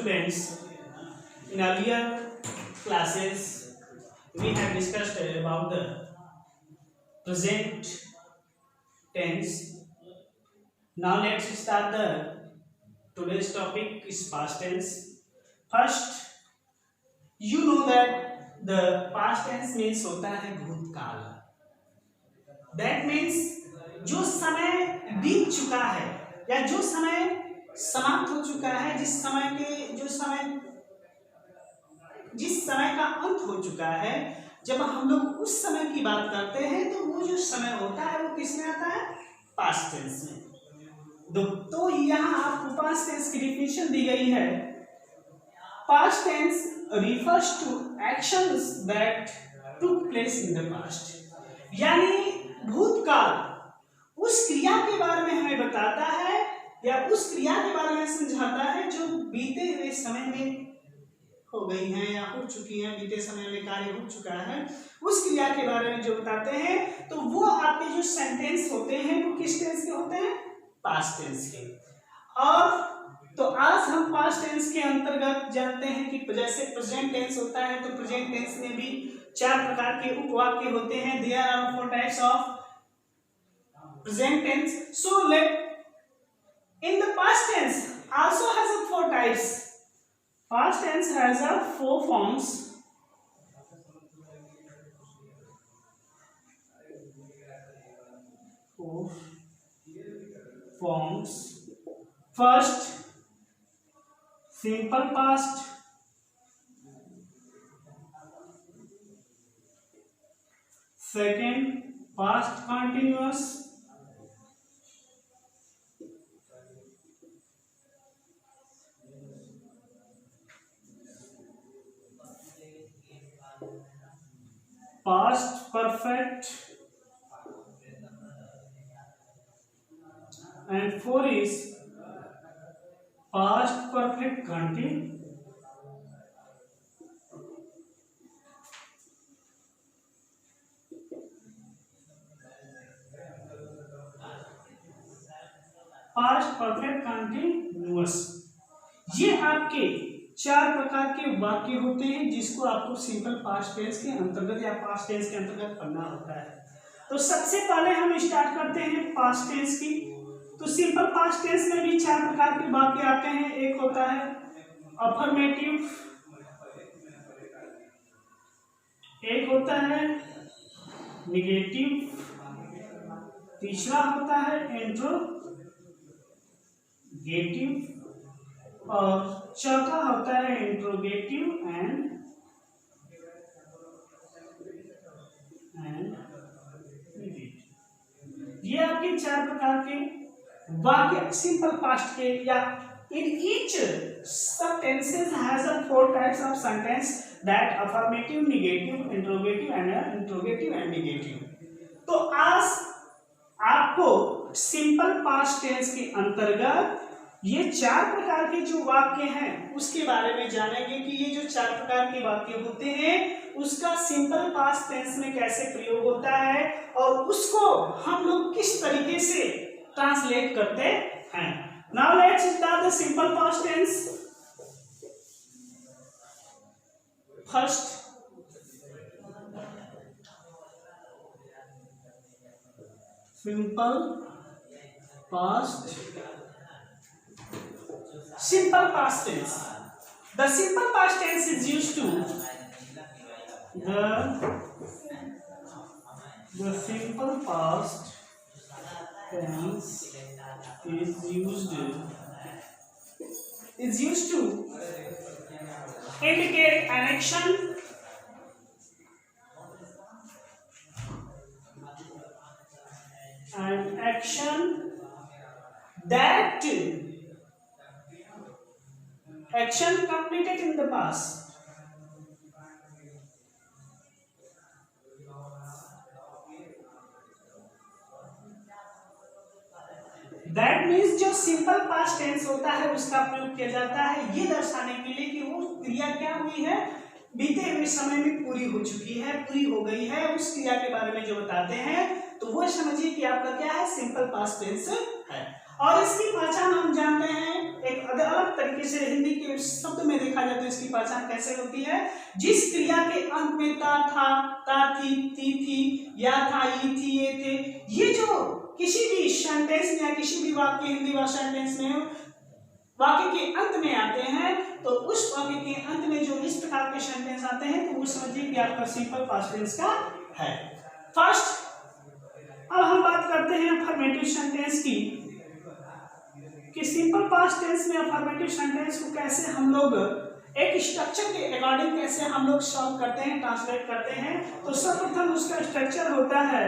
students, in earlier classes we have discussed about the present tense. Now let's start the today's topic is past tense. First, you know that the past tense means होता है भूतकाल. That means जो समय बीत चुका है या जो समय समाप्त हो चुका है, जिस समय का अंत हो चुका है, जब हम लोग उस समय की बात करते हैं तो वो जो समय होता है वो किसमें आता है? पास्ट टेंस में. तो यहाँ आपको पास्ट टेंस की डिफिनेशन दी गई है. Past tense refers to actions that took place in the past. यानी भूतकाल उस क्रिया के बारे में हमें बताता है या उस क्रिया के बारे में समझाता है जो बीते हुए समय में हो गई है या हो चुकी है, बीते समय में कार्य हो चुका है, उस क्रिया के बारे में जो बताते हैं. तो वो आपके जो सेंटेंस होते हैं वो किस टेंस के होते हैं? पास्ट टेंस के. और तो आज हम पास्ट टेंस के अंतर्गत जानते हैं कि जैसे प्रेजेंट टेंस होता है तो प्रेजेंट टेंस में भी 4 प्रकार के उपवाक्य होते हैं. There are 4 types of present tense. So let in the past tense also has a 4 types. Past tense has a 4 forms. First, simple past. Second, past continuous. Past perfect, and 4 is past perfect continuous. Past perfect continuous. ये आपके 4 प्रकार के वाक्य होते हैं जिसको आपको simple past tense के अंतर्गत या पास्ट टेंस के अंतर्गत पढ़ना होता है. तो सबसे पहले हम स्टार्ट करते हैं पास्ट टेंस की. तो सिंपल पास्ट टेंस में भी 4 प्रकार के वाक्य आते हैं. एक होता है अफर्मेटिव, एक होता है निगेटिव, तीसरा होता है इंट्रोगेटिव और चौथा होता है इंट्रोगेटिव एंड ये आपके 4 प्रकार के वाक्य सिंपल पास्ट के. या इन ईच सब tenses has a 4 types of sentence that affirmative, negative, interrogative and negative. तो आज आपको सिंपल पास्ट टेंस के अंतर्गत ये 4 प्रकार के जो वाक्य हैं उसके बारे में जानेंगे कि ये जो 4 प्रकार के वाक्य होते हैं उसका सिंपल पास्ट टेंस में कैसे प्रयोग होता है और उसको हम लोग किस तरीके से ट्रांसलेट करते हैं. Now let's start the simple past tense. First, simple past tense. The simple past tense is used to the simple past tense is used to indicate an action that action completed in the past. That means जो simple past tense होता है उसका प्रयोग किया जाता है ये दर्शाने के लिए कि वो क्रिया क्या हुई है, बीते हुए समय में पूरी हो चुकी है, पूरी हो गई है. उस क्रिया के बारे में जो बताते हैं तो वो समझिए कि आपका क्या है, सिंपल पास्ट टेंस है. और इसकी पहचान हम जानते हैं एक अलग तरीके से हिंदी के शब्द में देखा जाए तो इसकी पहचान कैसे होती है? जिस क्रिया के अंत में ता था, ता थी, थी, या था, ये थी, ये थे, ये जो किसी भी सेंटेंस या किसी भी वाक्य हिंदी भाषा सेंटेंस में वाक्य के अंत में आते हैं, तो उस वाक्य के अंत में जो इस प्रकार के सेंटेंस आते हैं तो वो समझिए कि आपका सिंपल पास्ट टेंस का है। फर्स्ट, अब हम बात करते हैं अफर्मेटिव सेंटेंस की, कि सिंपल पास्ट टेंस में अफर्मेटिव सेंटेंस को कैसे हम लोग एक स्ट्रक्चर के अकॉर्डिंग कैसे हम लोग सॉल्व करते हैं, ट्रांसलेट करते हैं। तो सर्वप्रथम उसका स्ट्रक्चर होता है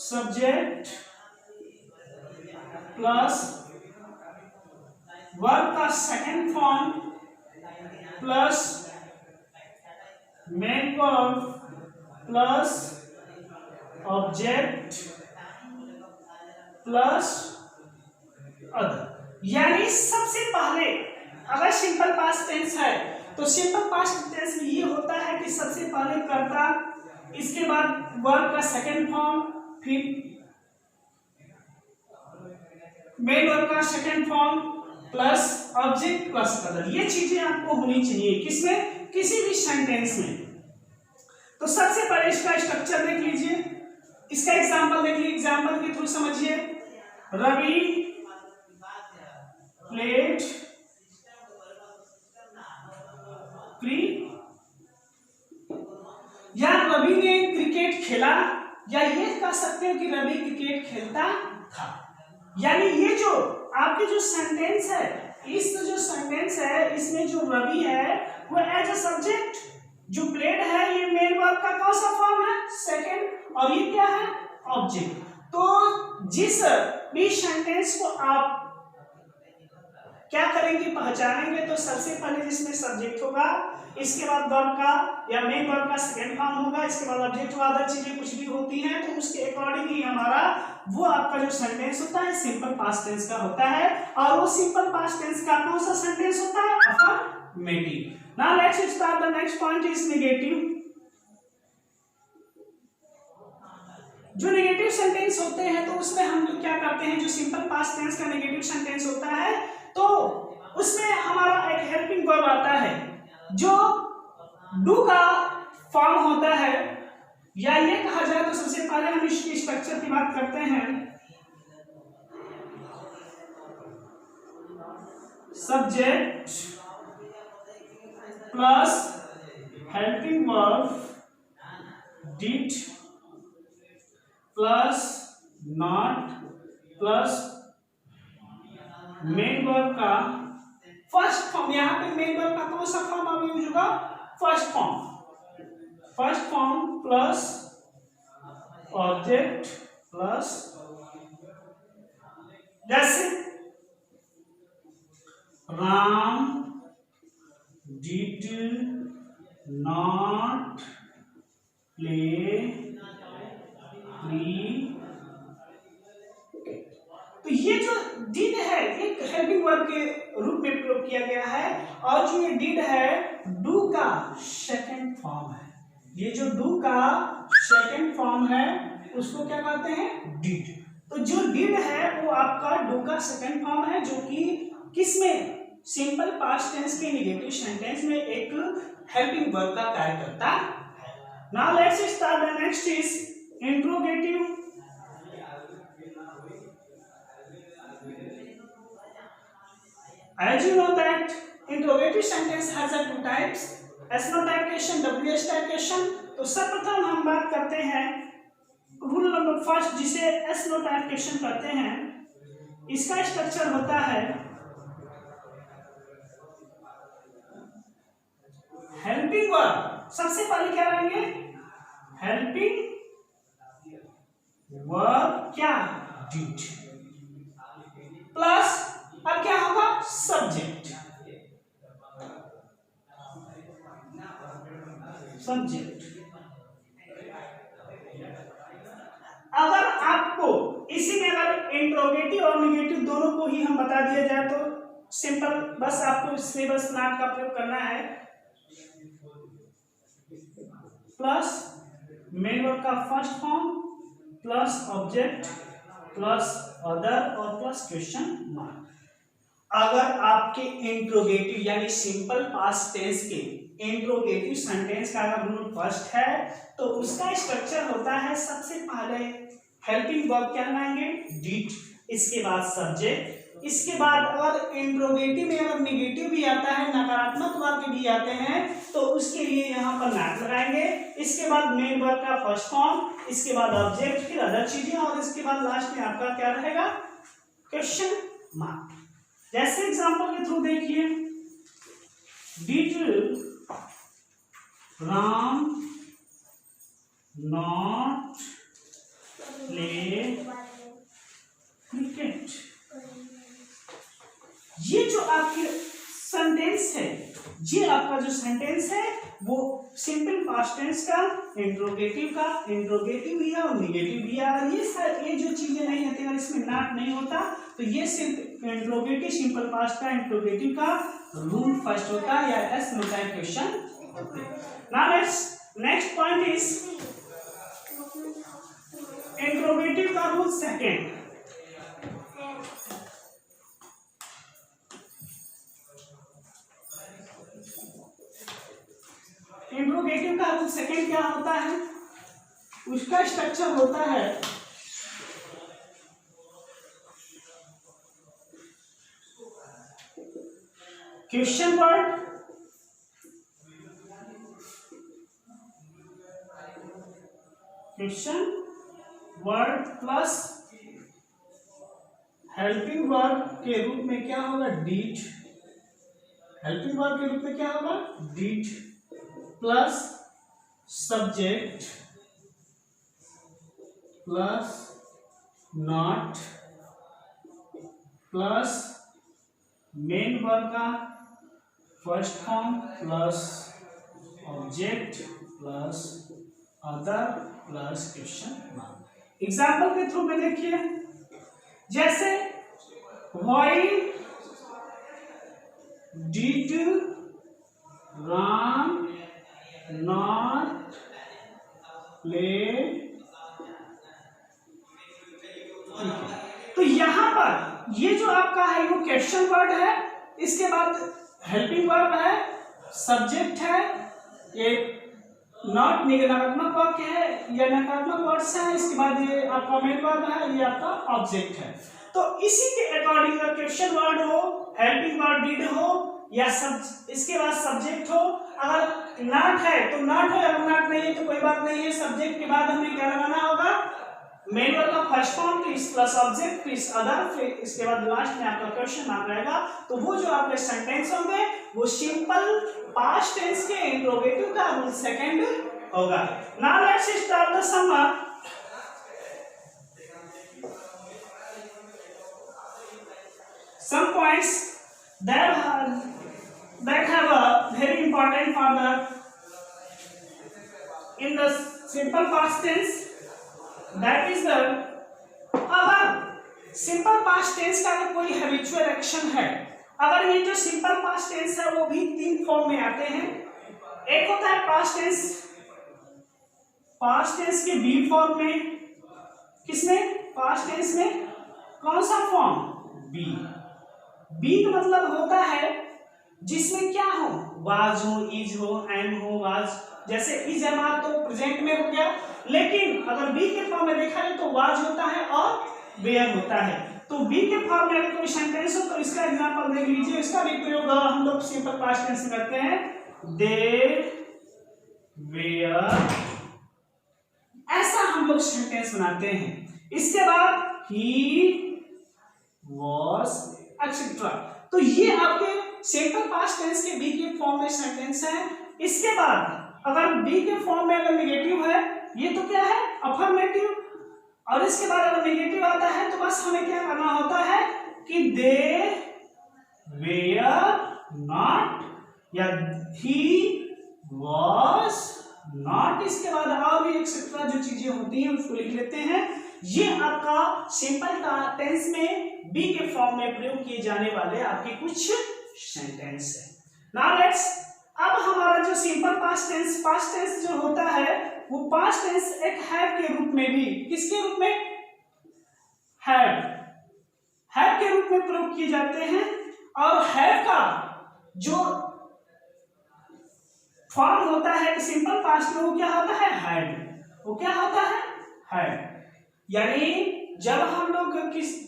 सब्जेक्ट प्लस वर्ब का second form plus main verb plus object plus other. यानी सबसे पहले अगर सिंपल पास्ट टेंस है तो सिंपल पास्ट टेंस में ये होता है कि सबसे पहले कर्ता, इसके बाद वर्ब का सेकंड फॉर्म, फिर मेन वर्ब का second form plus object plus other. ये चीजें आपको होनी चाहिए किसमें? किसी भी सेंटेंस में। तो सबसे पहले इसका स्ट्रक्चर देख लीजिए, इसका एग्जांपल देख लीजिए, एग्जांपल के थ्रू समझिए। रवि प्लेड या रवि ने क्रिकेट खेला, या ये कह सकते हो कि रवि क्रिकेट खेलता था। यानी ये जो आपके जो सेंटेंस है, इस जो सेंटेंस है इसमें जो रवि है वो एज अ सब्जेक्ट, जो प्लेड है ये मेन वर्ब का कौन सा फॉर्म है? सेकंड, और ये क्या है? ऑब्जेक्ट। तो जिस भी सेंटेंस को आप क्या करेंगे, पहचानेंगे, तो सबसे पहले जिसमें सब्जेक्ट होगा, इसके बाद वर्ब का या मेन वर्ब का सेकंड फॉर्म होगा, इसके बाद ऑब्जेक्ट होगा, अदर चीजें कुछ भी होती हैं तो उसके अकॉर्डिंग ही हमारा वो आपका जो सेंटेंस होता है सिंपल पास्ट टेंस का होता है। और वो सिंपल पास्ट टेंस का कौन सा सेंटेंस होता है? Affirmative. Now let's start the next point is negative. जो नेगेटिव सेंटेंस होते हैं तो उसमें हम लोग क्या करते हैं, जो सिंपल पास्ट टेंस का नेगेटिव सेंटेंस होता है तो उसमें हमारा एक हेल्पिंग वर्ब आता है जो डू का फॉर्म होता है, या ये कहा जाए तो सबसे पहले हम इसकी स्ट्रक्चर की बात करते हैं। Subject plus helping verb did plus not plus main verb का फर्स्ट फॉर्म। यहाँ पे मेन वर्ब का कौन सा फॉर्म अब यूज होगा? First form plus object plus, जैसे राम डिड नॉट प्ले तो ये जो डिड है एक हेल्पिंग वर्ब के रूप में प्रयोग किया गया है, और जो ये डिड है डू का सेकंड फॉर्म है। ये जो डू का सेकंड फॉर्म है उसको क्या कहते हैं? डिड। तो जो डिड है वो आपका डू का सेकंड फॉर्म है, जो कि किसमें? सिंपल पास्ट टेंस के नेगेटिव सेंटेंस में एक हेल्पिंग वर्ब का कार्य करता है। Now let's start the next is interrogative. As you know that interrogative sentence has a two types, S note type question, WH type question। तो सर्वप्रथम हम बात करते हैं रूल नंबर फर्स्ट जिसे S note type question कहते हैं। इसका स्ट्रक्चर होता है हेल्पिंग वर्ब, सबसे पहले क्या रहेंगे? हेल्पिंग वर्ब क्या? डिड प्लस अब क्या होगा? सब्जेक्ट अगर आपको इसी में अगर इंट्रोगेटिव और नेगेटिव दोनों को ही हम बता दिया जाए तो सिंपल बस आपको सिलेबस नाट का प्रयोग करना है। प्लस मेन वर्ब का first form plus object plus other और प्लस क्वेश्चन मार्क। अगर आपके इंट्रोगेटिव यानी सिंपल पास्ट टेंस के इंट्रोगेटिव सेंटेंस का अगर रूल फर्स्ट है तो उसका स्ट्रक्चर होता है, सबसे पहले हेल्पिंग वर्ब क्या लगाएंगे, डिड, इसके बाद सब्जेक्ट, इसके बाद अगर इंट्रोगेटिव में अगर नेगेटिव भी आता है, नकारात्मक वाक्य भी आते हैं तो उसके लिए यहाँ पर नॉट लगाएंगे, इसके बाद मेन वर्ब का फर्स्ट फॉर्म, इसके बाद ऑब्जेक्ट, फिर अदर चीजें, और इसके बाद लास्ट में आपका क्या रहेगा, क्वेश्चन मार्क। जैसे एग्जांपल के थ्रू देखिए, did Ram not play cricket. ये जो आपके सेंटेंस है, ये आपका जो सेंटेंस है वो सिंपल पास्ट टेंस का, इंट्रोगेटिव भी है और नेगेटिव भी है। अगर ये जो चीजें नहीं होती, अगर इसमें नॉट नहीं होता तो ये सिर्फ इंट्रोगेटिव सिंपल पास्ट का इंट्रोगेटिव का रूल फर्स्ट होता है, या एस होता है question. Now next point is interrogative का रूल सेकंड। इंट्रोगेटिव का रूल सेकंड क्या होता है, उसका स्ट्रक्चर होता है question word, plus helping verb के रूप में क्या होगा, डिड, हेल्पिंग वर्ब के रूप में क्या होगा, did, plus subject, plus not, plus main verb का first form, plus object, plus other, plus question mark. Example के थ्रू में देखिए, जैसे why did Ram not play, तो यहां पर ये जो आपका है वो क्वेश्चन वर्ड है, इसके बाद हेल्पिंग वर्ब है, सब्जेक्ट है, ये नॉट नकारात्मक वाक्य है या नकारात्मक वर्ड्स है, इसके बाद ये आपका मेन वर्ब है, ये आपका ऑब्जेक्ट है। तो इसी के अकॉर्डिंग क्वेश्चन वर्ड हो, हेल्पिंग वर्ब डिड हो, या इसके बाद सब्जेक्ट हो, अगर नॉट है तो नॉट हो, अगर नॉट नहीं है तो कोई बात नहीं है, सब्जेक्ट के बाद हमें क्या लगाना होगा, मेन वर्ब का first form plus object plus other, फिर इसके बाद लास्ट में आपका क्वेश्चन मार्क रहेगा। तो वो जो आपके सेंटेंस होंगे वो सिंपल पास्ट टेंस के इंट्रोगेटिव का रूल सेकंड होगा। Now let's start the summer. Some points that have a very important for the in the simple past tense, that is the अगर सिंपल पास्ट टेंस का अगर कोई habitual action है, अगर ये जो सिंपल पास्ट टेंस है वो भी तीन फॉर्म में आते हैं। एक होता है पास्ट टेंस के बी फॉर्म में, किसमें, पास्ट टेंस में कौन सा फॉर्म, बी का मतलब होता है जिसमें क्या हो, वाज हो, इज हो, एम हो, वाज, जैसे इज एम आर तो प्रेजेंट में हो गया, लेकिन अगर बी के फॉर्म में देखा जाए तो वाज होता है और वेयर होता है। तो बी के फॉर्म में अगर कोई सेंटेंस हो तो इसका एग्जांपल देख लीजिए, इसका भी प्रयोग हम लोग सिंपल पास्ट टेंस में करते हैं, दे वेयर, ऐसा हम लोग सेंटेंस बनाते हैं। इसके बाद ही वॉज एक्सेट्रा, तो ये आपके सिंपल पास्ट टेंस के बी के फॉर्म में सेंटेंस है। इसके बाद अगर बी के फॉर्म में अगर नेगेटिव है, ये तो क्या है, अफर्मेटिव, और इसके बाद अगर नेगेटिव आता है तो बस हमें क्या करना होता है कि दे वेयर नॉट या ही वॉज नॉट, इसके बाद और भी एक्सेट्रा जो चीजें होती हैं उसको लिख लेते हैं। ये आपका सिंपल टेंस में बी के फॉर्म में प्रयोग किए जाने वाले आपके कुछ सेंटेंस है। नाउ लेट्स, अब हमारा जो सिंपल पास्ट टेंस जो होता है वो पास्ट टेंस एक हैव के रूप में भी, किसके रूप में, हैव, हैव के रूप में प्रयोग किए जाते हैं। और हैव का जो फॉर्म होता है सिंपल पास्ट में वो क्या होता है, हैड। वो क्या होता है, हैड। यानी जब हम लोग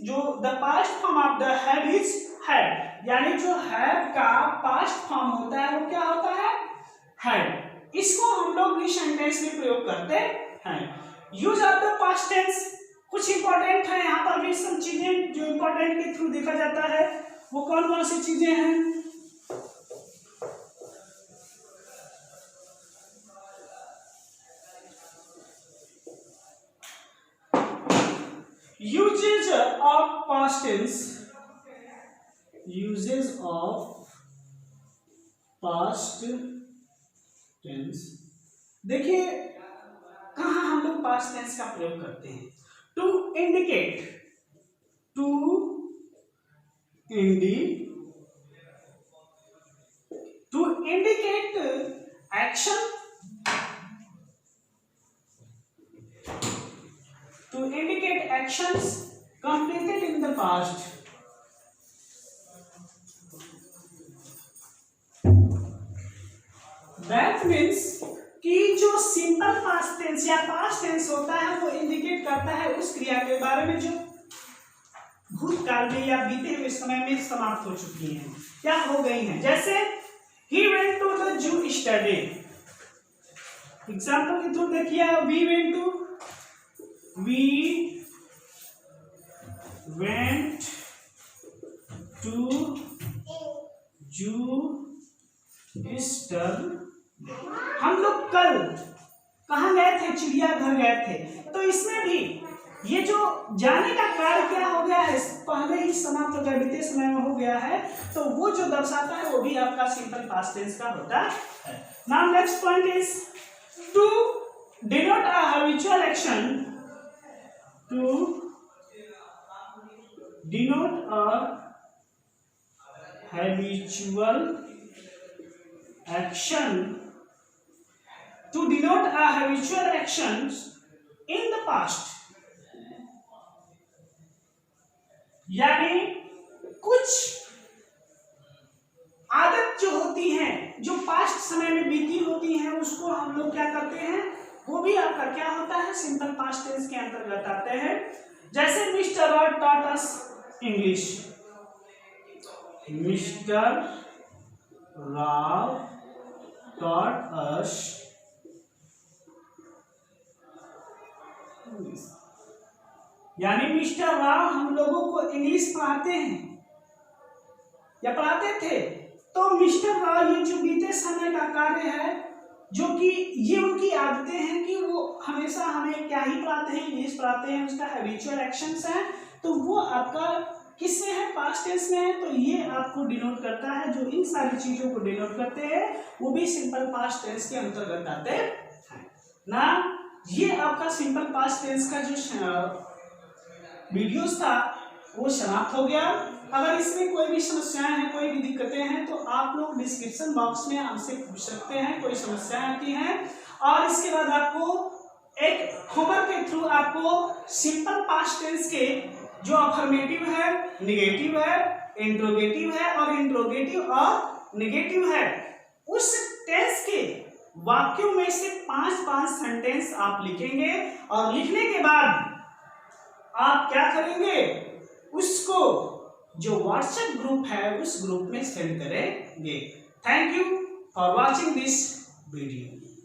जो the past form of the have is had, यानी जो हैव का पास्ट फॉर्म होता है वो क्या होता है, हैड। इसको हम लोग इस सेंटेंस में प्रयोग करते हैं। Use of the past tense कुछ इंपॉर्टेंट है, यहाँ पर भी सब चीजें जो इंपॉर्टेंट के थ्रू देखा जाता है वो कौन कौन सी चीजें हैं। Uses of past tense, uses of past tense। देखिए कहाँ हम लोग पास्ट टेंस का प्रयोग करते हैं, to indicate, to indicate action, to indicate actions completed in the past। That means कि जो सिंपल पास्ट टेंस या पास्ट टेंस होता है वो इंडिकेट करता है उस क्रिया के बारे में जो भूतकाल में या बीते हुए समय में समाप्त हो चुकी है या हो गई है। जैसे he went to the Jew study, example के थ्रू देखिए, we went to Jew study। हम लोग कल कहाँ गए थे, चिड़ियाघर गए थे। तो इसमें भी ये जो जाने का कार्य क्या हो गया है, पहले ही समाप्त हो गया, बीते समय में हो गया है, तो वो जो दर्शाता है वो भी आपका सिंपल पास्ट टेंस का होता है। Now next point is to denote a habitual action, to denote a habitual action, to denote a habitual actions in the past। यानी कुछ आदत जो होती हैं जो पास्ट समय में बीती होती हैं उसको हम लोग क्या करते हैं, वो भी आपका क्या होता है, सिंपल पास्ट टेंस के अंतर्गत आते हैं। जैसे mister Rao taught us English, mister Rao taught us, यानी मिस्टर राव हम लोगों को इंग्लिश पढ़ाते हैं या पढ़ाते थे। तो मिस्टर राव ये जो बीते समय का कार्य है, जो कि ये उनकी आदतें हैं कि वो हमेशा हमें क्या ही पढ़ाते हैं, इंग्लिश पढ़ाते हैं, उसका हैबिचुअल एक्शंस है, तो वो आपका किस में है, पास्ट टेंस में है। तो ये आपको डिनोट करता है, जो इन सारी चीजों को डिनोट करते हैं वो भी सिंपल पास्ट टेंस के अंतर्गत आते हैं ना। ये आपका सिंपल पास्ट टेंस का जो वीडियोस था वो समाप्त हो गया। अगर इसमें कोई भी समस्याएं हैं, कोई भी दिक्कतें हैं तो आप लोग डिस्क्रिप्शन बॉक्स में हमसे पूछ सकते हैं, कोई समस्याएं आती हैं। और इसके बाद आपको एक होमवर्क के थ्रू आपको सिंपल पास्ट टेंस के जो अफर्मेटिव है, निगेटिव है, इंट्रोगेटिव है और इंट्रोगेटिव और निगेटिव है, उस टेंस के वाक्यों में से 5 सेंटेंस आप लिखेंगे और लिखने के बाद आप क्या करेंगे, उसको जो व्हाट्सएप ग्रुप है उस ग्रुप में सेंड करेंगे। Thank you for watching this video.